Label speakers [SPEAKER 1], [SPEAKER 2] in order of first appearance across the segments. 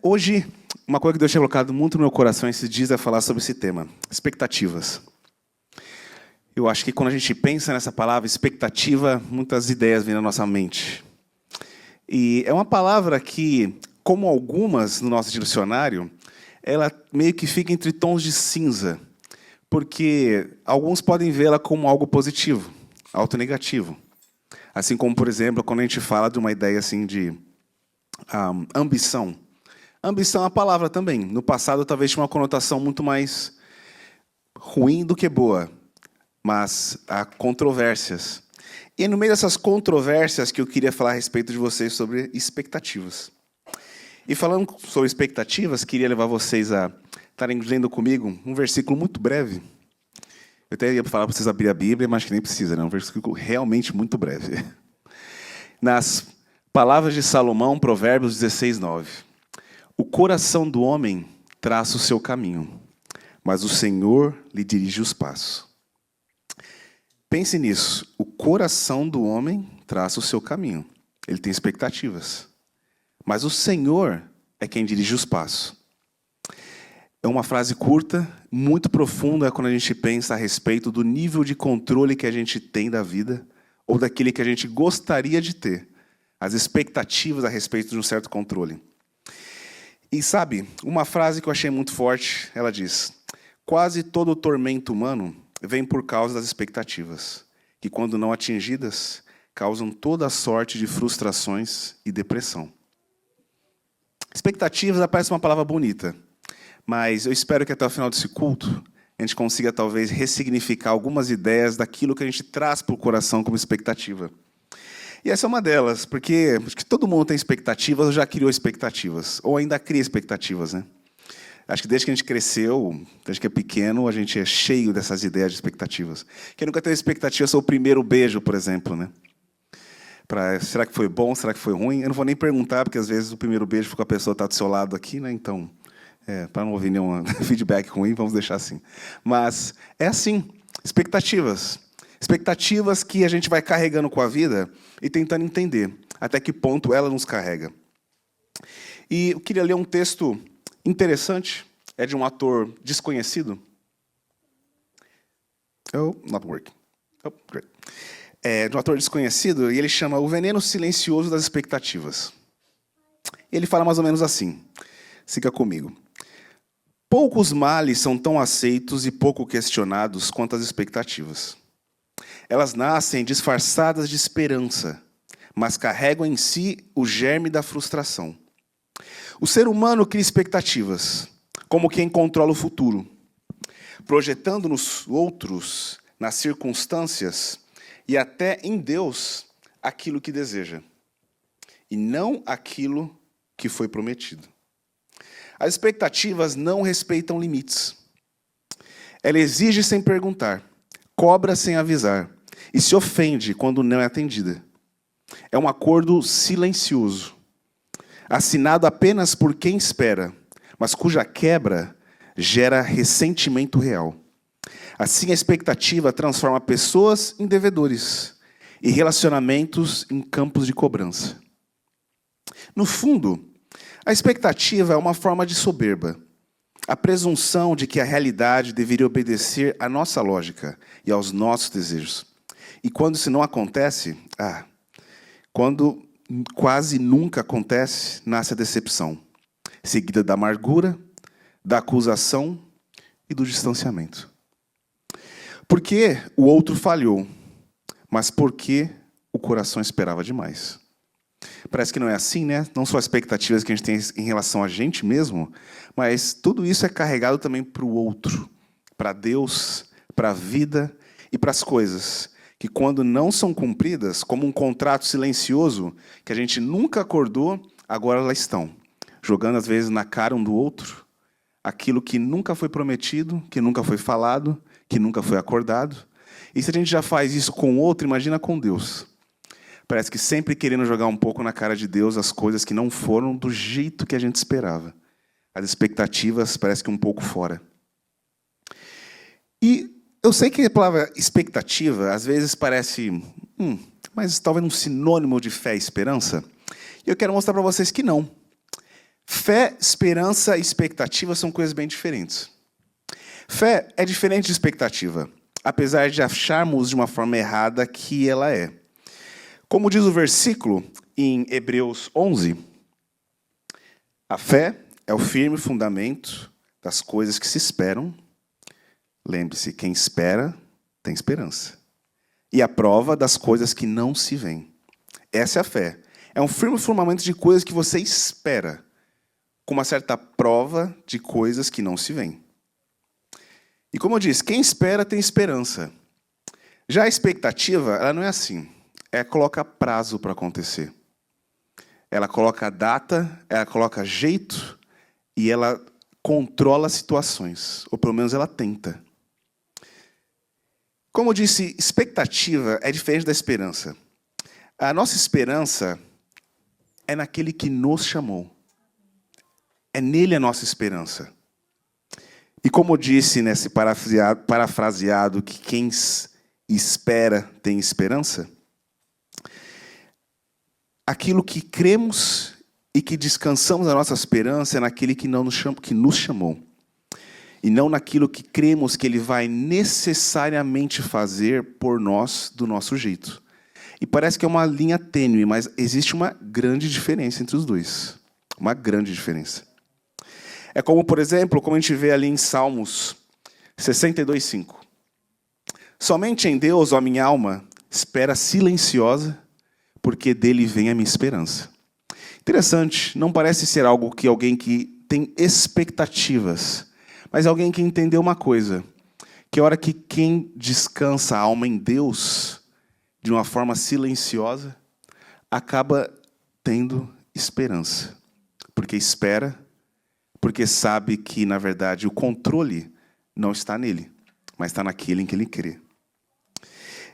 [SPEAKER 1] Hoje, uma coisa que Deus tinha colocado muito no meu coração esses dias é falar sobre esse tema, expectativas. Eu acho que quando a gente pensa nessa palavra, expectativa, muitas ideias vêm na nossa mente. E é uma palavra que, como algumas no nosso dicionário, ela meio que fica entre tons de cinza, porque alguns podem vê-la como algo positivo, algo negativo. Assim como, por exemplo, quando a gente fala de uma ideia assim de ambição. Ambição é uma palavra também. No passado, talvez tinha uma conotação muito mais ruim do que boa, mas há controvérsias. E é no meio dessas controvérsias que eu queria falar a respeito de vocês sobre expectativas. E falando sobre expectativas, queria levar vocês a estarem lendo comigo um versículo muito breve. Eu até ia falar para vocês abrir a Bíblia, mas acho que nem precisa, né? Um versículo realmente muito breve. Nas palavras de Salomão, Provérbios 16, 9. O coração do homem traça o seu caminho, mas o Senhor lhe dirige os passos. Pense nisso. O coração do homem traça o seu caminho. Ele tem expectativas. Mas o Senhor é quem dirige os passos. É uma frase curta, muito profunda quando a gente pensa a respeito do nível de controle que a gente tem da vida ou daquele que a gente gostaria de ter. As expectativas a respeito de um certo controle. E sabe, uma frase que eu achei muito forte, ela diz: quase todo o tormento humano vem por causa das expectativas, que quando não atingidas, causam toda a sorte de frustrações e depressão. Expectativas parece uma palavra bonita, mas eu espero que até o final desse culto a gente consiga talvez ressignificar algumas ideias daquilo que a gente traz para o coração como expectativa. E essa é uma delas, porque acho que todo mundo tem expectativas ou já criou expectativas, ou ainda cria expectativas, né? Acho que desde que a gente cresceu, desde que é pequeno, a gente é cheio dessas ideias de expectativas. Quem nunca teve expectativa sobre o primeiro beijo, por exemplo, né? Será que foi bom, será que foi ruim? Eu não vou nem perguntar, porque às vezes o primeiro beijo foi com a pessoa que está do seu lado aqui, né? Então, para não ouvir nenhum feedback ruim, vamos deixar assim. Mas é assim, expectativas. Expectativas que a gente vai carregando com a vida e tentando entender até que ponto ela nos carrega. E eu queria ler um texto interessante, é de um ator desconhecido. Oh, not working. Oh, great. É de um ator desconhecido, e ele chama O Veneno Silencioso das Expectativas. Ele fala mais ou menos assim, siga comigo. Poucos males são tão aceitos e pouco questionados quanto as expectativas. Elas nascem disfarçadas de esperança, mas carregam em si o germe da frustração. O ser humano cria expectativas, como quem controla o futuro, projetando nos outros, nas circunstâncias e até em Deus aquilo que deseja, e não aquilo que foi prometido. As expectativas não respeitam limites. Ela exige sem perguntar, cobra sem avisar, e se ofende quando não é atendida. É um acordo silencioso, assinado apenas por quem espera, mas cuja quebra gera ressentimento real. Assim, a expectativa transforma pessoas em devedores e relacionamentos em campos de cobrança. No fundo, a expectativa é uma forma de soberba, a presunção de que a realidade deveria obedecer à nossa lógica e aos nossos desejos. E quando isso não acontece, quando quase nunca acontece, nasce a decepção, seguida da amargura, da acusação e do distanciamento. Porque o outro falhou, mas porque o coração esperava demais. Parece que não é assim, né? Não só as expectativas que a gente tem em relação a gente mesmo, mas tudo isso é carregado também para o outro, para Deus, para a vida e para as coisas, que quando não são cumpridas, como um contrato silencioso, que a gente nunca acordou, agora elas estão, jogando às vezes na cara um do outro, aquilo que nunca foi prometido, que nunca foi falado, que nunca foi acordado. E se a gente já faz isso com o outro, imagina com Deus. Parece que sempre querendo jogar um pouco na cara de Deus as coisas que não foram do jeito que a gente esperava. As expectativas parece que um pouco fora. E eu sei que a palavra expectativa às vezes parece, mas talvez um sinônimo de fé e esperança. E eu quero mostrar para vocês que não. Fé, esperança e expectativa são coisas bem diferentes. Fé é diferente de expectativa, apesar de acharmos de uma forma errada que ela é. Como diz o versículo em Hebreus 11, a fé é o firme fundamento das coisas que se esperam. Lembre-se, quem espera tem esperança. E a prova das coisas que não se veem. Essa é a fé. É um firme fundamento de coisas que você espera, com uma certa prova de coisas que não se veem. E como eu disse, quem espera tem esperança. Já a expectativa, ela não é assim. Ela coloca prazo para acontecer. Ela coloca data, ela coloca jeito e ela controla situações. Ou pelo menos ela tenta. Como eu disse, expectativa é diferente da esperança. A nossa esperança é naquele que nos chamou. É nele a nossa esperança. E como eu disse nesse parafraseado que quem espera tem esperança, aquilo que cremos e que descansamos a nossa esperança é naquele que nos chamou. E não naquilo que cremos que ele vai necessariamente fazer por nós do nosso jeito. E parece que é uma linha tênue, mas existe uma grande diferença entre os dois. Uma grande diferença. É como, por exemplo, como a gente vê ali em Salmos 62:5. Somente em Deus, ó minha alma, espera silenciosa, porque dele vem a minha esperança. Interessante, não parece ser algo que alguém que tem expectativas, mas alguém que entendeu uma coisa, que a hora que quem descansa a alma em Deus, de uma forma silenciosa, acaba tendo esperança. Porque espera, porque sabe que, na verdade, o controle não está nele, mas está naquele em que ele crê.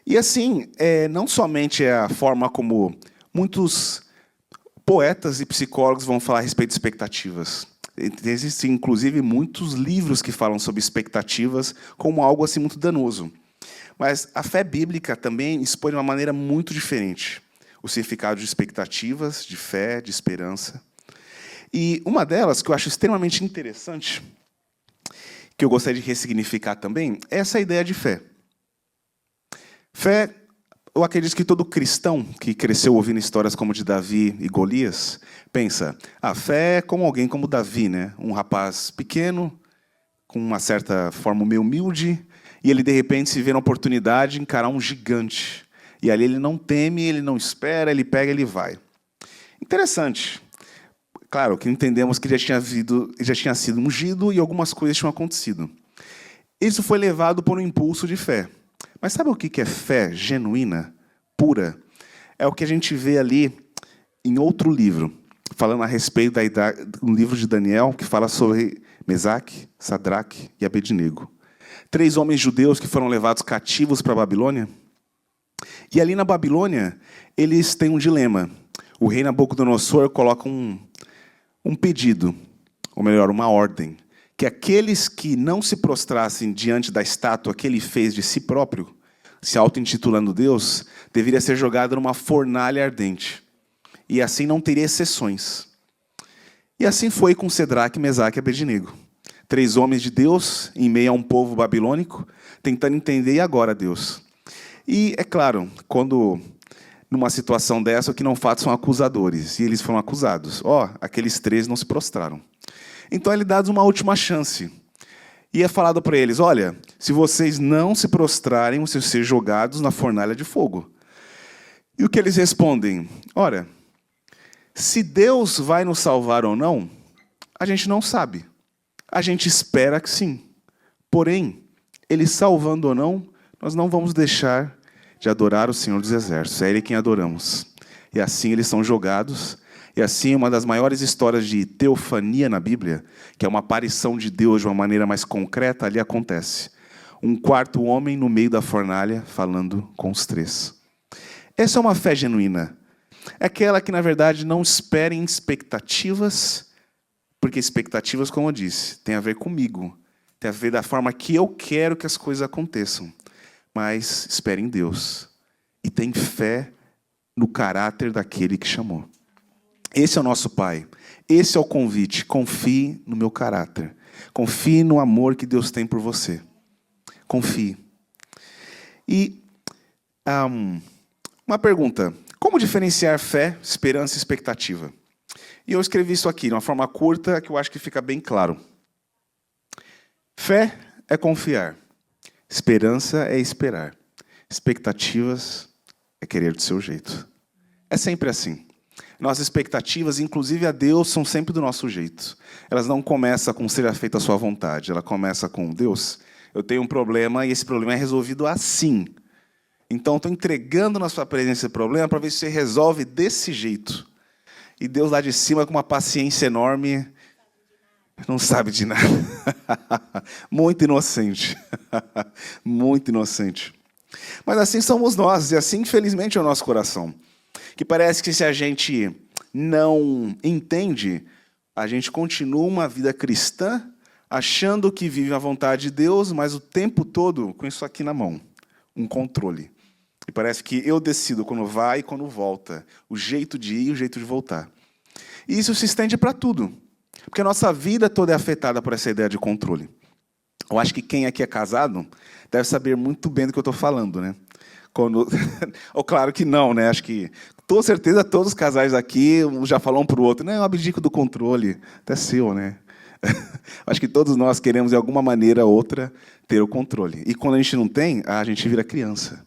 [SPEAKER 1] E assim, não somente é a forma como muitos poetas e psicólogos vão falar a respeito de expectativas. Existem, inclusive, muitos livros que falam sobre expectativas como algo assim muito danoso. Mas a fé bíblica também expõe de uma maneira muito diferente o significado de expectativas, de fé, de esperança. E uma delas, que eu acho extremamente interessante, que eu gostaria de ressignificar também, é essa ideia de fé. Fé, eu acredito que todo cristão que cresceu ouvindo histórias como de Davi e Golias, pensa, a fé é como alguém como Davi, né? Um rapaz pequeno, com uma certa forma meio humilde, e ele de repente se vê na oportunidade de encarar um gigante. E ali ele não teme, ele não espera, ele pega, ele vai. Interessante. Claro que entendemos que já tinha sido ungido e algumas coisas tinham acontecido. Isso foi levado por um impulso de fé. Mas sabe o que é fé genuína, pura? É o que a gente vê ali em outro livro, falando a respeito do livro de Daniel, que fala sobre Mesaque, Sadraque e Abednego. 3 homens judeus que foram levados cativos para a Babilônia. E ali na Babilônia, eles têm um dilema. O rei Nabucodonosor coloca um pedido, ou melhor, uma ordem, que aqueles que não se prostrassem diante da estátua que ele fez de si próprio, se auto-intitulando Deus, deveria ser jogado numa fornalha ardente. E assim não teria exceções. E assim foi com Sadraque, Mesaque e Abednego. 3 homens de Deus, em meio a um povo babilônico, tentando entender e agora Deus. E, é claro, quando numa situação dessa, o que não fazem são acusadores. E eles foram acusados. Aqueles 3 não se prostraram. Então, é lhe dado uma última chance. E é falado para eles, olha, se vocês não se prostrarem, vocês vão ser jogados na fornalha de fogo. E o que eles respondem? Olha, se Deus vai nos salvar ou não, a gente não sabe. A gente espera que sim. Porém, Ele salvando ou não, nós não vamos deixar de adorar o Senhor dos Exércitos. É Ele quem adoramos. E assim eles são jogados. E assim uma das maiores histórias de teofania na Bíblia, que é uma aparição de Deus de uma maneira mais concreta, ali acontece. Um 4º homem no meio da fornalha falando com os 3. Essa é uma fé genuína. É aquela que, na verdade, não espera em expectativas, porque expectativas, como eu disse, tem a ver comigo. Tem a ver da forma que eu quero que as coisas aconteçam. Mas espera em Deus. E tem fé no caráter daquele que chamou. Esse é o nosso Pai. Esse é o convite. Confie no meu caráter. Confie no amor que Deus tem por você. Confie. E uma pergunta. Como diferenciar fé, esperança e expectativa? E eu escrevi isso aqui de uma forma curta que eu acho que fica bem claro. Fé é confiar. Esperança é esperar. Expectativas é querer do seu jeito. É sempre assim. Nossas expectativas, inclusive a Deus, são sempre do nosso jeito. Elas não começam com seja feita a sua vontade. Ela começa com Deus, eu tenho um problema e esse problema é resolvido assim. Então, estou entregando na sua presença esse problema para ver se você resolve desse jeito. E Deus lá de cima, com uma paciência enorme, não sabe de nada. Muito inocente. Muito inocente. Mas assim somos nós, e assim, infelizmente, é o nosso coração. Que parece que se a gente não entende, a gente continua uma vida cristã, achando que vive a vontade de Deus, mas o tempo todo com isso aqui na mão, um controle. E parece que eu decido quando vai e quando volta, o jeito de ir e o jeito de voltar. E isso se estende para tudo, porque a nossa vida toda é afetada por essa ideia de controle. Eu acho que quem aqui é casado deve saber muito bem do que eu estou falando, né? Ou claro que não, né? Acho que, com certeza, todos os casais aqui já falam um para o outro, não, eu abdico do controle, até seu, né? Acho que todos nós queremos, de alguma maneira ou outra, ter o controle. E quando a gente não tem, a gente vira criança.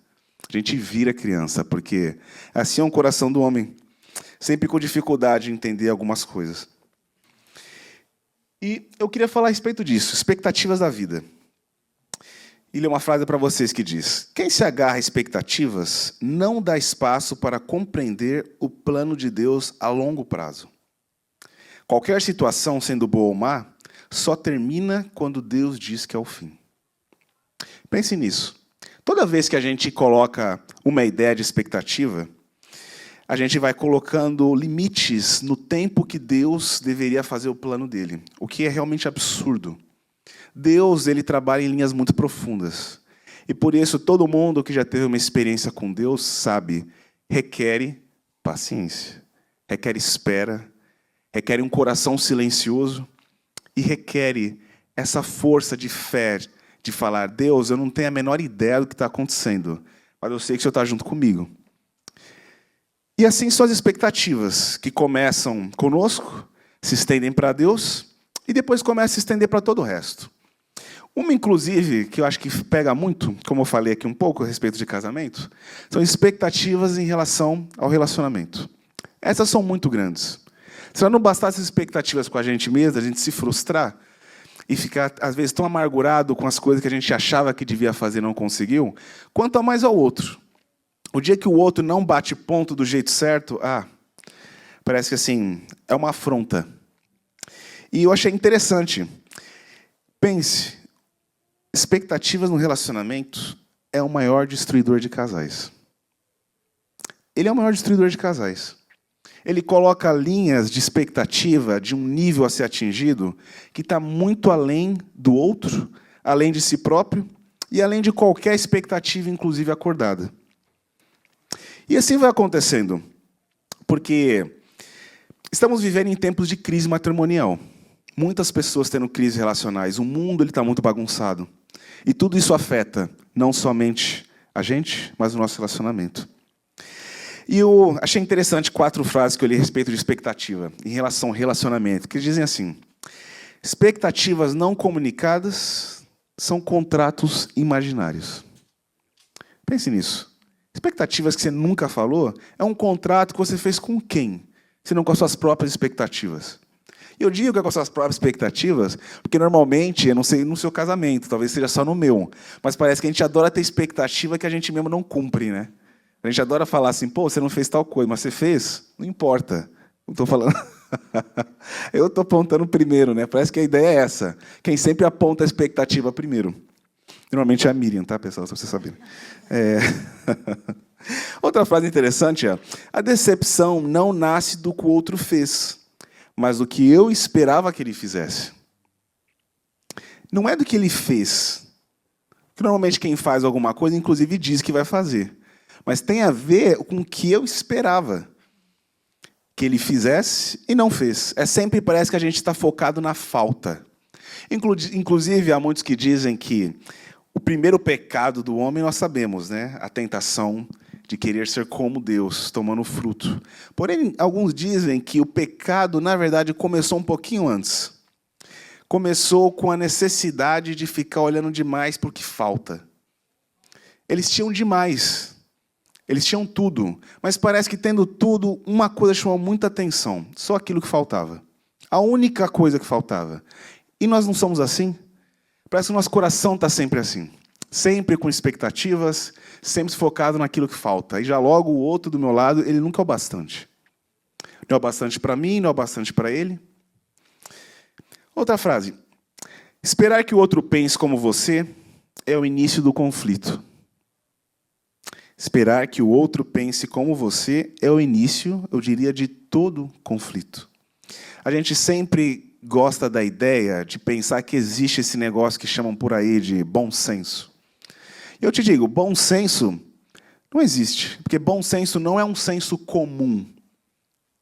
[SPEAKER 1] A gente vira criança, porque assim é o coração do homem, sempre com dificuldade de entender algumas coisas. E eu queria falar a respeito disso, expectativas da vida. E ler uma frase para vocês que diz: quem se agarra a expectativas não dá espaço para compreender o plano de Deus a longo prazo. Qualquer situação, sendo boa ou má, só termina quando Deus diz que é o fim. Pense nisso. Toda vez que a gente coloca uma ideia de expectativa, a gente vai colocando limites no tempo que Deus deveria fazer o plano dele, o que é realmente absurdo. Deus, ele trabalha em linhas muito profundas. E por isso, todo mundo que já teve uma experiência com Deus sabe, requer paciência, requer espera, requer um coração silencioso e requer essa força de fé, de falar, Deus, eu não tenho a menor ideia do que está acontecendo, mas eu sei que o Senhor está junto comigo. E assim são as expectativas, que começam conosco, se estendem para Deus, e depois começam a se estender para todo o resto. Uma, inclusive, que eu acho que pega muito, como eu falei aqui um pouco a respeito de casamento, são expectativas em relação ao relacionamento. Essas são muito grandes. Se não bastasse as expectativas com a gente mesmo, a gente se frustrar e ficar, às vezes, tão amargurado com as coisas que a gente achava que devia fazer e não conseguiu, quanto a mais ao outro. O dia que o outro não bate ponto do jeito certo, parece que assim, é uma afronta. E eu achei interessante. Pense, expectativas no relacionamento é o maior destruidor de casais. Ele é o maior destruidor de casais. Ele coloca linhas de expectativa de um nível a ser atingido que está muito além do outro, além de si próprio e além de qualquer expectativa, inclusive acordada. E assim vai acontecendo, porque estamos vivendo em tempos de crise matrimonial. Muitas pessoas tendo crises relacionais, o mundo está muito bagunçado. E tudo isso afeta não somente a gente, mas o nosso relacionamento. E eu achei interessante 4 frases que eu li a respeito de expectativa, em relação ao relacionamento, que dizem assim: expectativas não comunicadas são contratos imaginários. Pense nisso. Expectativas que você nunca falou é um contrato que você fez com quem? Se não com as suas próprias expectativas. E eu digo que é com as suas próprias expectativas, porque normalmente, eu não sei no seu casamento, talvez seja só no meu, mas parece que a gente adora ter expectativa que a gente mesmo não cumpre, né? A gente adora falar assim, pô, você não fez tal coisa, mas você fez? Não importa. Não estou falando. Eu estou apontando primeiro, né? Parece que a ideia é essa. Quem sempre aponta a expectativa primeiro. Normalmente é a Miriam, tá, pessoal? Se vocês saberem. Outra frase interessante é: a decepção não nasce do que o outro fez, mas do que eu esperava que ele fizesse. Não é do que ele fez. Porque normalmente quem faz alguma coisa, inclusive, diz que vai fazer. Mas tem a ver com o que eu esperava que ele fizesse e não fez. Sempre parece que a gente está focado na falta. Inclusive, há muitos que dizem que o primeiro pecado do homem nós sabemos, né? A tentação de querer ser como Deus, tomando fruto. Porém, alguns dizem que o pecado, na verdade, começou um pouquinho antes. Começou com a necessidade de ficar olhando demais para o que falta. Eles tinham demais. Eles tinham tudo. Mas parece que tendo tudo, uma coisa chamou muita atenção. Só aquilo que faltava. A única coisa que faltava. E nós não somos assim? Parece que o nosso coração está sempre assim. Sempre com expectativas, sempre focado naquilo que falta. E já logo o outro do meu lado, ele nunca é o bastante. Não é o bastante para mim, não é o bastante para ele. Outra frase. Esperar que o outro pense como você é o início do conflito. Esperar que o outro pense como você é o início, eu diria, de todo conflito. A gente sempre gosta da ideia de pensar que existe esse negócio que chamam por aí de bom senso. E eu te digo, bom senso não existe, porque bom senso não é um senso comum.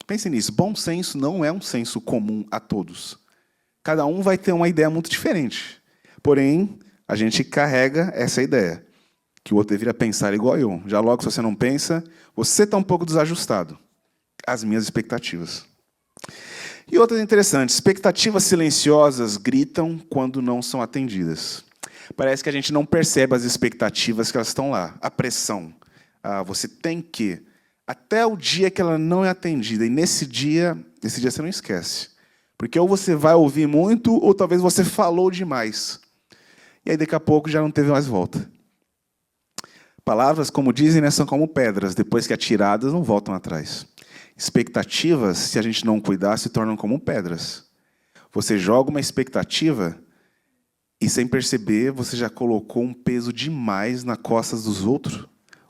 [SPEAKER 1] Pense nisso, bom senso não é um senso comum a todos. Cada um vai ter uma ideia muito diferente. Porém, a gente carrega essa ideia, que o outro deveria pensar igual eu. Já logo, se você não pensa, você está um pouco desajustado às minhas expectativas. E outra interessante, expectativas silenciosas gritam quando não são atendidas. Parece que a gente não percebe as expectativas que elas estão lá. A pressão. Você tem que. Até o dia que ela não é atendida. E nesse dia você não esquece. Porque ou você vai ouvir muito, ou talvez você falou demais. E aí daqui a pouco já não teve mais volta. Palavras, como dizem, né, são como pedras. Depois que atiradas, não voltam atrás. Expectativas, se a gente não cuidar, se tornam como pedras. Você joga uma expectativa e, sem perceber, você já colocou um peso demais nas costas dos outros,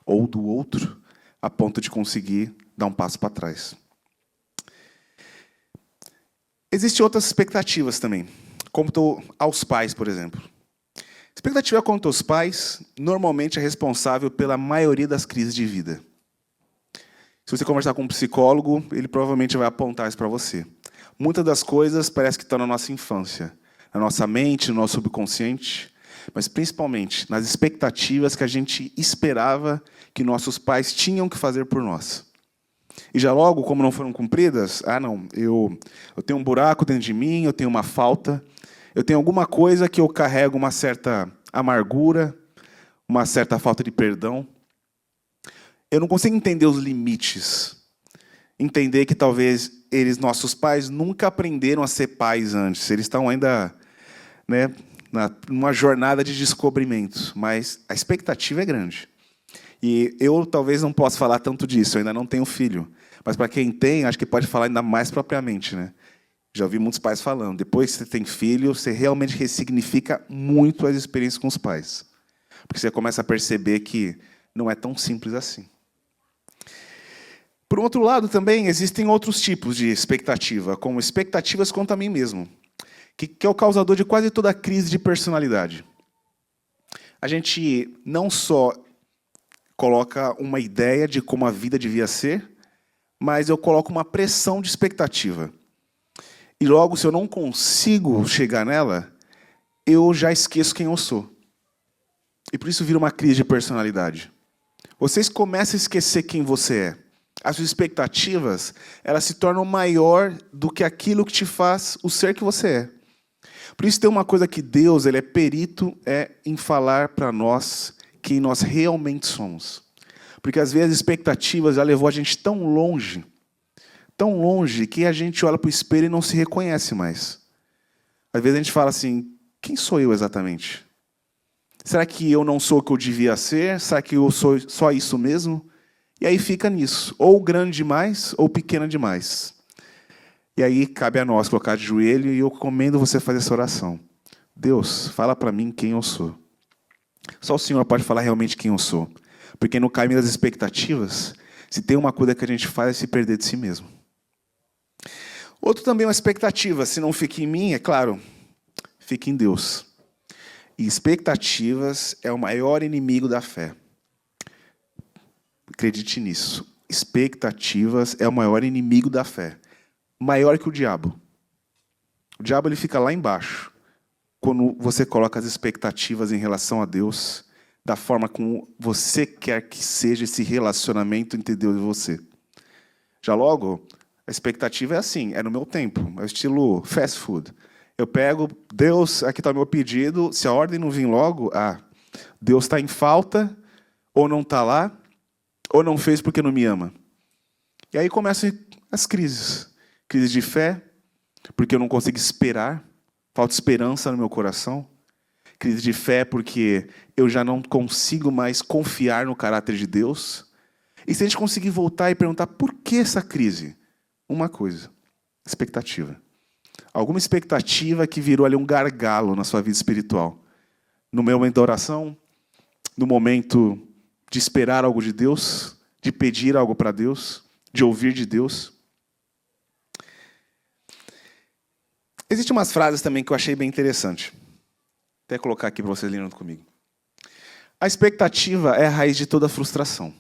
[SPEAKER 1] ou do outro, a ponto de conseguir dar um passo para trás. Existem outras expectativas também, como aos pais, por exemplo. Expectativa quanto aos pais, normalmente é responsável pela maioria das crises de vida. Se você conversar com um psicólogo, ele provavelmente vai apontar isso para você. Muitas das coisas parece que estão na nossa infância, na nossa mente, no nosso subconsciente, mas principalmente nas expectativas que a gente esperava que nossos pais tinham que fazer por nós. E já logo, como não foram cumpridas, eu tenho um buraco dentro de mim, eu tenho uma falta, eu tenho alguma coisa que eu carrego uma certa amargura, uma certa falta de perdão. Eu não consigo entender os limites. Entender que talvez nossos pais, nunca aprenderam a ser pais antes. Eles estão ainda, né, numa jornada de descobrimento. Mas a expectativa é grande. E eu talvez não possa falar tanto disso, eu ainda não tenho filho. Mas para quem tem, acho que pode falar ainda mais propriamente, né? Já ouvi muitos pais falando, depois que você tem filho, você realmente ressignifica muito as experiências com os pais. Porque você começa a perceber que não é tão simples assim. Por outro lado, também existem outros tipos de expectativa, como expectativas quanto a mim mesmo, que é o causador de quase toda a crise de personalidade. A gente não só coloca uma ideia de como a vida devia ser, mas eu coloco uma pressão de expectativa. E logo, se eu não consigo chegar nela, eu já esqueço quem eu sou. E por isso vira uma crise de personalidade. Vocês começam a esquecer quem você é. As suas expectativas, elas se tornam maior do que aquilo que te faz o ser que você é. Por isso tem uma coisa que Deus, ele é perito em falar para nós quem nós realmente somos. Porque às vezes as expectativas já levou a gente tão longe que a gente olha para o espelho e não se reconhece mais. Às vezes a gente fala assim, quem sou eu exatamente? Será que eu não sou o que eu devia ser? Será que eu sou só isso mesmo? E aí fica nisso, ou grande demais, ou pequena demais. E aí cabe a nós colocar de joelho e eu recomendo você fazer essa oração. Deus, fala para mim quem eu sou. Só o Senhor pode falar realmente quem eu sou. Porque no caminho das expectativas, se tem uma coisa que a gente faz é se perder de si mesmo. Outro também é uma expectativa. Se não fica em mim, é claro, fica em Deus. E expectativas é o maior inimigo da fé. Acredite nisso. Expectativas é o maior inimigo da fé. Maior que o diabo. O diabo ele fica lá embaixo. Quando você coloca as expectativas em relação a Deus, da forma como você quer que seja esse relacionamento entre Deus e você. Já logo, a expectativa é assim, é no meu tempo, é o estilo fast food. Eu pego, Deus, aqui está o meu pedido, se a ordem não vir logo, Deus está em falta, ou não está lá, ou não fez porque não me ama. E aí começam as crises. Crise de fé, porque eu não consigo esperar, falta esperança no meu coração. Crise de fé porque eu já não consigo mais confiar no caráter de Deus. E se a gente conseguir voltar e perguntar por que essa crise? Uma coisa, expectativa. Alguma expectativa que virou ali um gargalo na sua vida espiritual. No meu momento da oração, no momento de esperar algo de Deus, de pedir algo para Deus, de ouvir de Deus. Existem umas frases também que eu achei bem interessante. Vou até colocar aqui para vocês lerem comigo. A expectativa é a raiz de toda frustração.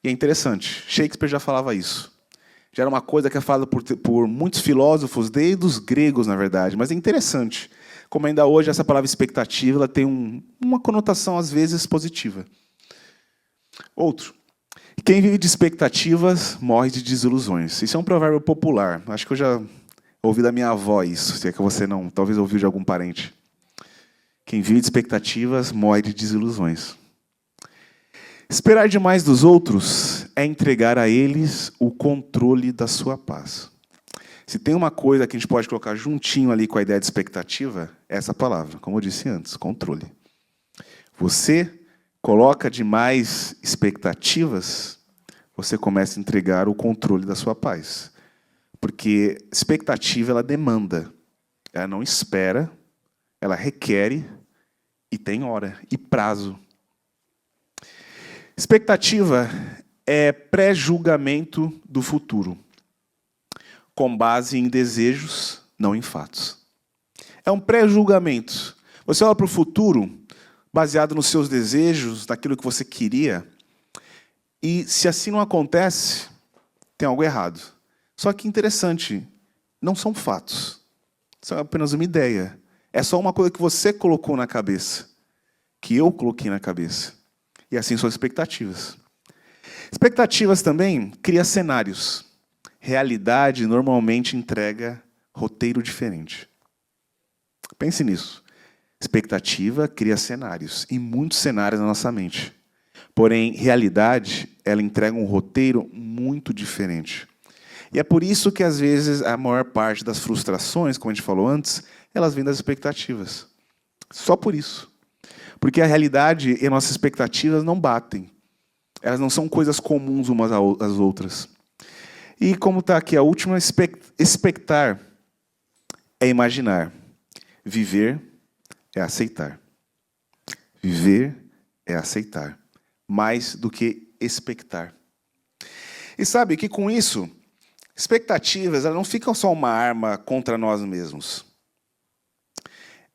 [SPEAKER 1] E é interessante, Shakespeare já falava isso. Já era uma coisa que é falada por muitos filósofos, desde os gregos, na verdade. Mas é interessante, como ainda hoje essa palavra expectativa ela tem uma conotação, às vezes, positiva. Outro. Quem vive de expectativas morre de desilusões. Isso é um provérbio popular. Acho que eu já ouvi da minha avó isso, se é que você não, talvez ouviu de algum parente. Quem vive de expectativas morre de desilusões. Esperar demais dos outros é entregar a eles o controle da sua paz. Se tem uma coisa que a gente pode colocar juntinho ali com a ideia de expectativa, é essa palavra, como eu disse antes, controle. Você coloca demais expectativas, você começa a entregar o controle da sua paz. Porque expectativa, ela demanda. Ela não espera, ela requer e tem hora e prazo. Expectativa é pré-julgamento do futuro, com base em desejos, não em fatos. É um pré-julgamento. Você olha para o futuro, baseado nos seus desejos, naquilo que você queria, e se assim não acontece, tem algo errado. Só que interessante, não são fatos. Isso é apenas uma ideia. É só uma coisa que você colocou na cabeça, que eu coloquei na cabeça. E assim são expectativas. Expectativas também cria cenários. Realidade normalmente entrega roteiro diferente. Pense nisso. Expectativa cria cenários, e muitos cenários na nossa mente. Porém, realidade, ela entrega um roteiro muito diferente. E é por isso que, às vezes, a maior parte das frustrações, como a gente falou antes, elas vêm das expectativas. Só por isso. Porque a realidade e nossas expectativas não batem. Elas não são coisas comuns umas às outras. E como está aqui a última, expectar é imaginar. Viver é aceitar. Viver é aceitar. Mais do que expectar. E sabe que com isso, expectativas elas não ficam só uma arma contra nós mesmos.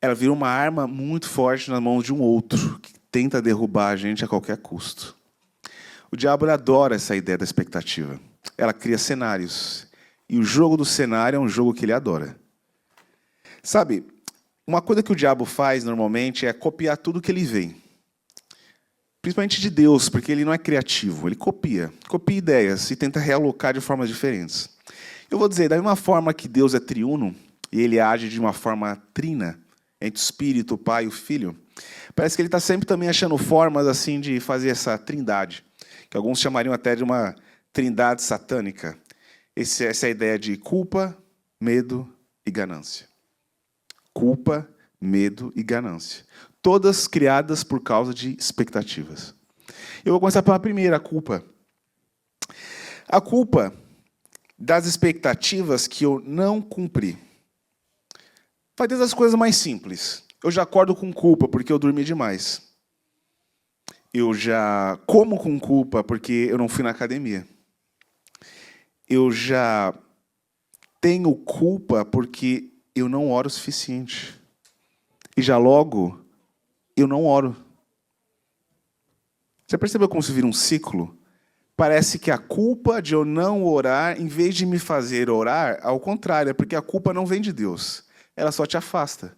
[SPEAKER 1] Ela vira uma arma muito forte nas mãos de um outro, que tenta derrubar a gente a qualquer custo. O diabo adora essa ideia da expectativa. Ela cria cenários. E o jogo do cenário é um jogo que ele adora. Sabe, uma coisa que o diabo faz normalmente é copiar tudo que ele vê. Principalmente de Deus, porque ele não é criativo. Ele copia ideias e tenta realocar de formas diferentes. Eu vou dizer, da mesma forma que Deus é triuno, e ele age de uma forma trina, entre o Espírito, o Pai e o Filho, parece que ele está sempre também achando formas assim de fazer essa trindade, que alguns chamariam até de uma trindade satânica. Essa é a ideia de culpa, medo e ganância. Culpa, medo e ganância. Todas criadas por causa de expectativas. Eu vou começar pela primeira, a culpa. A culpa das expectativas que eu não cumpri. Vai desde as coisas mais simples. Eu já acordo com culpa porque eu dormi demais. Eu já como com culpa porque eu não fui na academia. Eu já tenho culpa porque eu não oro o suficiente. E já logo, eu não oro. Você percebeu como se vira um ciclo? parece que a culpa de eu não orar, em vez de me fazer orar, ao contrário, é porque a culpa não vem de Deus. Ela só te afasta.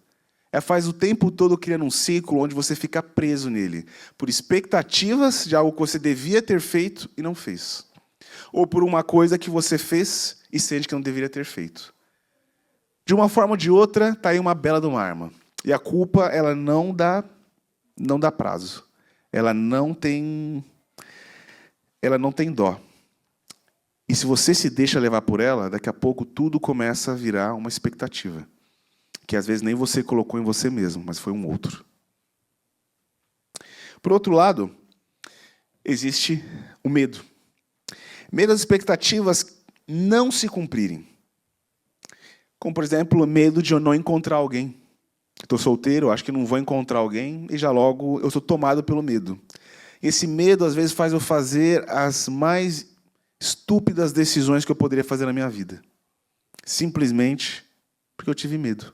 [SPEAKER 1] Ela faz o tempo todo criando um ciclo onde você fica preso nele, por expectativas de algo que você devia ter feito e não fez. Ou por uma coisa que você fez e sente que não deveria ter feito. De uma forma ou de outra, está aí uma bela de uma arma. E a culpa, ela não dá prazo. Ela não tem dó. E se você se deixa levar por ela, daqui a pouco tudo começa a virar uma expectativa. Que às vezes nem você colocou em você mesmo, mas foi um outro. Por outro lado, existe o medo. Medo das expectativas não se cumprirem. Como, por exemplo, o medo de eu não encontrar alguém. Estou solteiro, acho que não vou encontrar alguém, e já logo eu sou tomado pelo medo. Esse medo, às vezes, faz eu fazer as mais estúpidas decisões que eu poderia fazer na minha vida. Simplesmente porque eu tive medo.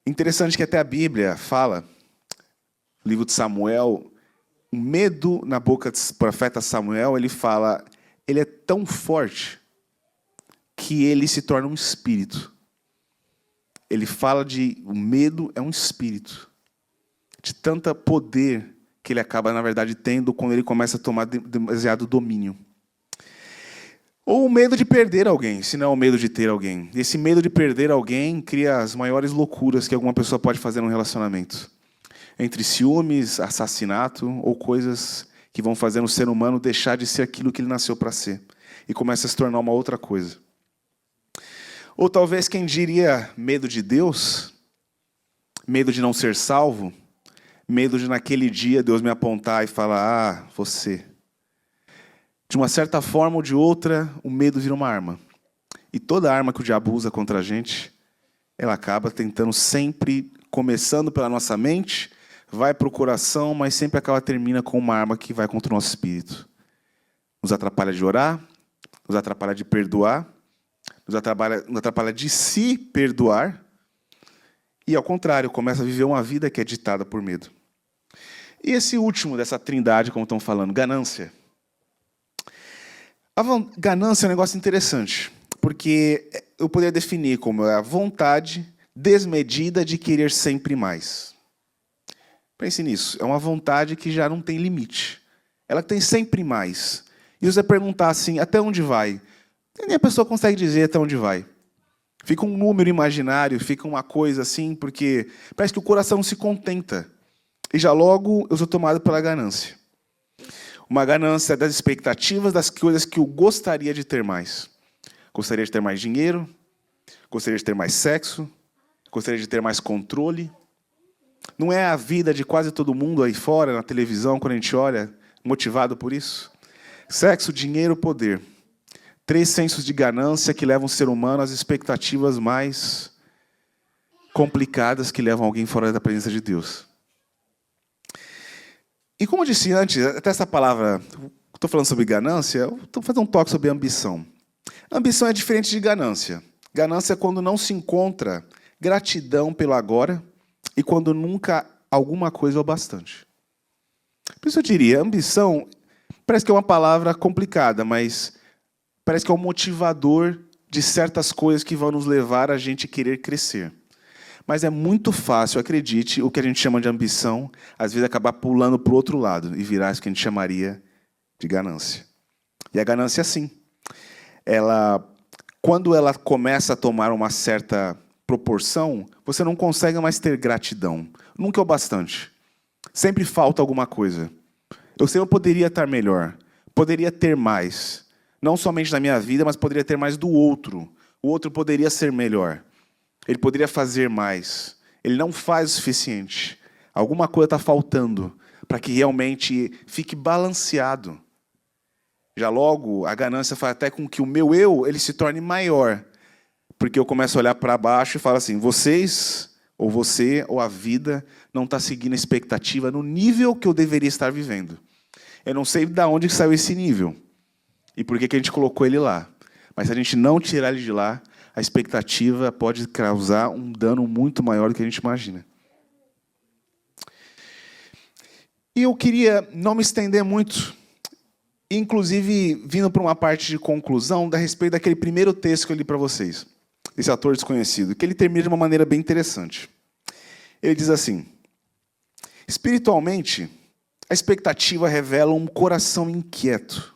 [SPEAKER 1] Interessante que até a Bíblia fala, no livro de Samuel, o medo na boca do profeta Samuel, ele fala, ele é tão forte que ele se torna um espírito. Ele fala de o medo é um espírito. De tanto poder que ele acaba, na verdade, tendo quando ele começa a tomar demasiado domínio. Ou o medo de perder alguém, se não é o medo de ter alguém. Esse medo de perder alguém cria as maiores loucuras que alguma pessoa pode fazer num relacionamento. Entre ciúmes, assassinato ou coisas que vão fazer o ser humano deixar de ser aquilo que ele nasceu para ser. E começa a se tornar uma outra coisa. Ou talvez quem diria medo de Deus, medo de não ser salvo, medo de naquele dia Deus me apontar e falar, você. De uma certa forma ou de outra, o medo vira uma arma. E toda arma que o diabo usa contra a gente, ela acaba tentando sempre, começando pela nossa mente, vai para o coração, mas sempre termina com uma arma que vai contra o nosso espírito. Nos atrapalha de orar, nos atrapalha de perdoar, nos atrapalha de se perdoar, e ao contrário, começa a viver uma vida que é ditada por medo. E esse último dessa trindade, como estão falando, ganância. A ganância é um negócio interessante, porque eu poderia definir como a vontade desmedida de querer sempre mais. Pense nisso, é uma vontade que já não tem limite. Ela tem sempre mais. E você perguntar assim, até onde vai? Nem a pessoa consegue dizer até onde vai. Fica um número imaginário, fica uma coisa assim, porque parece que o coração não se contenta. E já logo eu sou tomado pela ganância. Uma ganância das expectativas, das coisas que eu gostaria de ter mais. Gostaria de ter mais dinheiro, gostaria de ter mais sexo, gostaria de ter mais controle. Não é a vida de quase todo mundo aí fora, na televisão, quando a gente olha, motivado por isso? Sexo, dinheiro, poder. 3 sensos de ganância que levam o ser humano às expectativas mais complicadas que levam alguém fora da presença de Deus. E como eu disse antes, até essa palavra, estou falando sobre ganância, eu estou fazendo um toque sobre ambição. Ambição é diferente de ganância. Ganância é quando não se encontra gratidão pelo agora e quando nunca alguma coisa é o bastante. Por isso eu diria, ambição parece que é uma palavra complicada, mas parece que é um motivador de certas coisas que vão nos levar a gente querer crescer. Mas é muito fácil, acredite, o que a gente chama de ambição, às vezes acabar pulando para o outro lado e virar isso que a gente chamaria de ganância. E a ganância é assim. Quando ela começa a tomar uma certa proporção, você não consegue mais ter gratidão. Nunca é o bastante. Sempre falta alguma coisa. Eu sei que eu poderia estar melhor, poderia ter mais. Não somente na minha vida, mas poderia ter mais do outro. O outro poderia ser melhor. Ele poderia fazer mais. Ele não faz o suficiente. Alguma coisa está faltando para que realmente fique balanceado. Já logo, a ganância faz até com que o meu eu ele se torne maior. Porque eu começo a olhar para baixo e falo assim, vocês, ou você, ou a vida, não está seguindo a expectativa no nível que eu deveria estar vivendo. Eu não sei de onde saiu esse nível. E por que a gente colocou ele lá. Mas se a gente não tirar ele de lá, a expectativa pode causar um dano muito maior do que a gente imagina. E eu queria não me estender muito, Inclusive, vindo para uma parte de conclusão a respeito daquele primeiro texto que eu li para vocês, esse Ator Desconhecido, que ele termina de uma maneira bem interessante. Ele diz assim: espiritualmente, a expectativa revela um coração inquieto.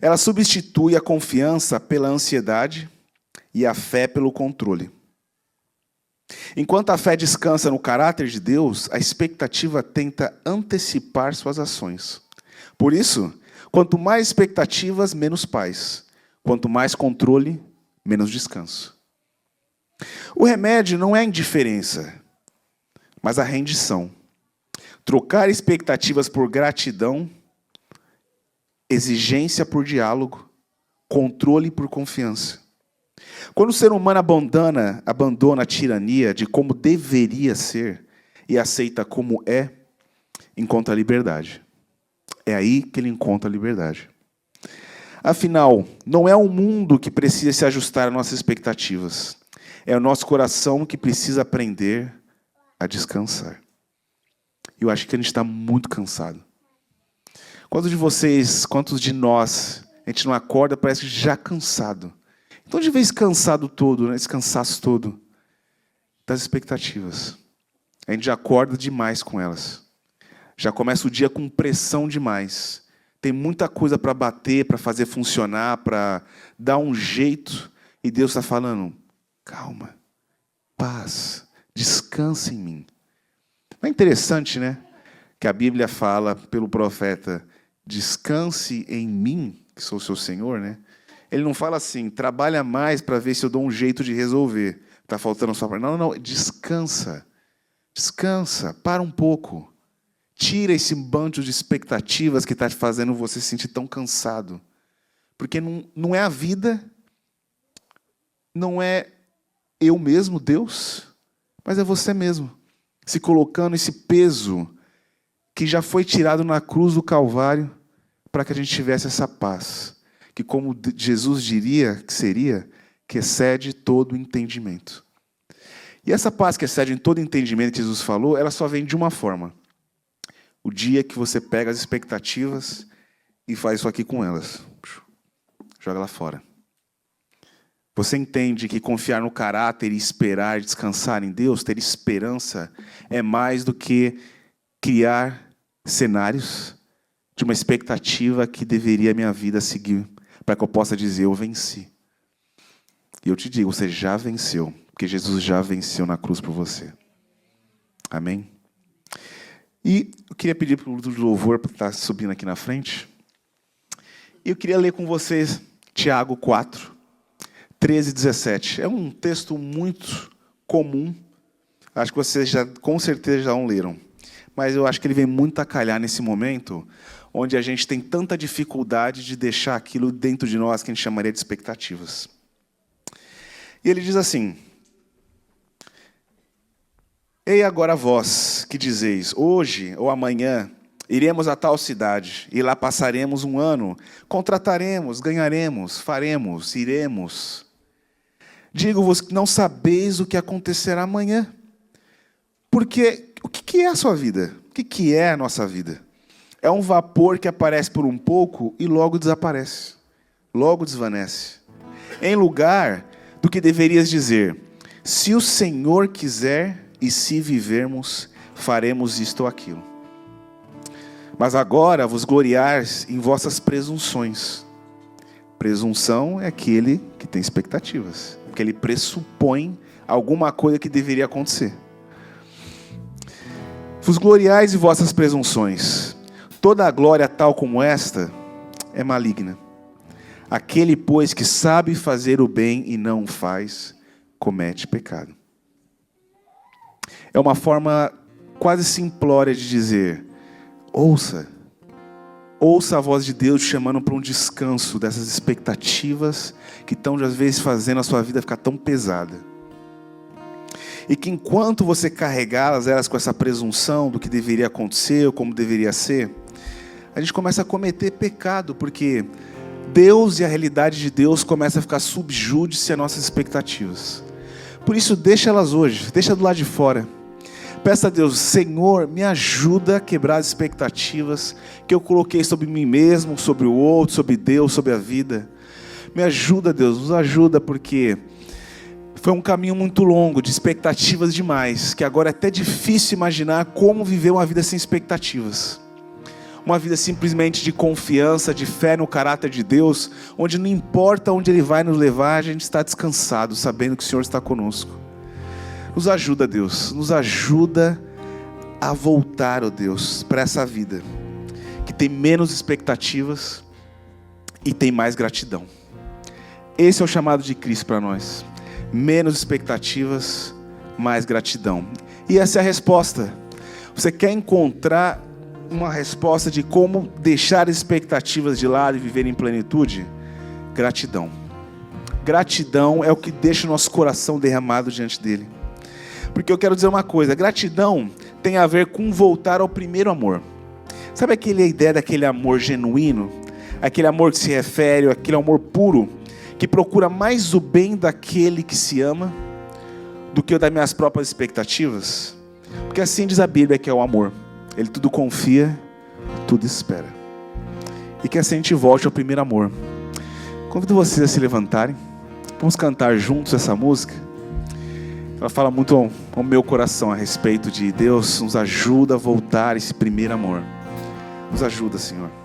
[SPEAKER 1] Ela substitui a confiança pela ansiedade e a fé pelo controle. Enquanto a fé descansa no caráter de Deus, a expectativa tenta antecipar suas ações. Por isso, quanto mais expectativas, menos paz. Quanto mais controle, menos descanso. O remédio não é a indiferença, mas a rendição. Trocar expectativas por gratidão, exigência por diálogo, controle por confiança. Quando o ser humano abandona a tirania de como deveria ser e aceita como é, encontra a liberdade. É aí que ele encontra a liberdade. Afinal, não é o mundo que precisa se ajustar às nossas expectativas. É o nosso coração que precisa aprender a descansar. Eu acho que a gente está muito cansado. Quantos de vocês, quantos de nós, a gente não acorda, parece que já cansado. Então, de vez cansado todo, né, esse cansaço todo das expectativas. A gente já acorda demais com elas. Já começa o dia com pressão demais. Tem muita coisa para bater, para fazer funcionar, para dar um jeito. E Deus está falando: calma, paz, descansa em mim. Não é interessante, né? Que a Bíblia fala pelo profeta: descanse em mim, que sou o seu Senhor, né? Ele não fala assim: trabalha mais para ver se eu dou um jeito de resolver. Está faltando só para... Não, descansa. Descansa, para um pouco. Tira esse bando de expectativas que está fazendo você se sentir tão cansado. Porque não é a vida, não é eu mesmo, Deus, mas é você mesmo, se colocando esse peso que já foi tirado na cruz do Calvário para que a gente tivesse essa paz, que, como Jesus diria que seria, que excede todo entendimento. E essa paz que excede em todo entendimento que Jesus falou, ela só vem de uma forma: o dia que você pega as expectativas e faz isso aqui com elas. Joga lá fora. Você entende que confiar no caráter e esperar, descansar em Deus, ter esperança, é mais do que criar cenários de uma expectativa que deveria a minha vida seguir, para que eu possa dizer: eu venci. E eu te digo, você já venceu, porque Jesus já venceu na cruz por você. Amém? E eu queria pedir para o grupo de louvor para estar subindo aqui na frente. E eu queria ler com vocês Tiago 4, 13 e 17. É um texto muito comum. Acho que vocês já, com certeza, já o leram. Mas eu acho que ele vem muito a calhar nesse momento, onde a gente tem tanta dificuldade de deixar aquilo dentro de nós que a gente chamaria de expectativas. E ele diz assim: ei agora vós que dizeis, hoje ou amanhã iremos a tal cidade, e lá passaremos um ano, contrataremos, ganharemos, faremos, iremos. Digo-vos que não sabeis o que acontecerá amanhã. Porque o que é a sua vida? O que é a nossa vida? É um vapor que aparece por um pouco e logo desaparece, logo desvanece. Em lugar do que deverias dizer: se o Senhor quiser e se vivermos, faremos isto ou aquilo. Mas agora vos gloriais em vossas presunções. Presunção é aquele que tem expectativas, porque ele pressupõe alguma coisa que deveria acontecer. Vos gloriais em vossas presunções. Toda a glória tal como esta é maligna. Aquele, pois, que sabe fazer o bem e não o faz, comete pecado. É uma forma quase simplória de dizer: ouça a voz de Deus te chamando para um descanso dessas expectativas que estão, às vezes, fazendo a sua vida ficar tão pesada. E que enquanto você carregá-las, elas com essa presunção do que deveria acontecer ou como deveria ser, a gente começa a cometer pecado, porque Deus e a realidade de Deus começa a ficar subjúdice às nossas expectativas. Por isso, deixa elas hoje, deixa do lado de fora. Peça a Deus: Senhor, me ajuda a quebrar as expectativas que eu coloquei sobre mim mesmo, sobre o outro, sobre Deus, sobre a vida. Me ajuda, Deus, nos ajuda, porque foi um caminho muito longo, de expectativas demais, que agora é até difícil imaginar como viver uma vida sem expectativas. Uma vida simplesmente de confiança, de fé no caráter de Deus, onde não importa onde Ele vai nos levar, a gente está descansado, sabendo que o Senhor está conosco. Nos ajuda, Deus, nos ajuda a voltar, ó Deus, para essa vida, que tem menos expectativas e tem mais gratidão. Esse é o chamado de Cristo para nós. Menos expectativas, mais gratidão. E essa é a resposta. Você quer encontrar uma resposta de como deixar expectativas de lado e viver em plenitude? Gratidão. Gratidão é o que deixa o nosso coração derramado diante dele. Porque eu quero dizer uma coisa: gratidão tem a ver com voltar ao primeiro amor. Sabe aquela ideia daquele amor genuíno? Aquele amor que se refere, aquele amor puro, que procura mais o bem daquele que se ama do que o das minhas próprias expectativas? Porque assim diz a Bíblia que é o amor. Ele tudo confia, tudo espera. E que assim a gente volte ao primeiro amor. Convido vocês a se levantarem. Vamos cantar juntos essa música. Ela fala muito ao meu coração a respeito de Deus nos ajuda a voltar a esse primeiro amor. Nos ajuda, Senhor.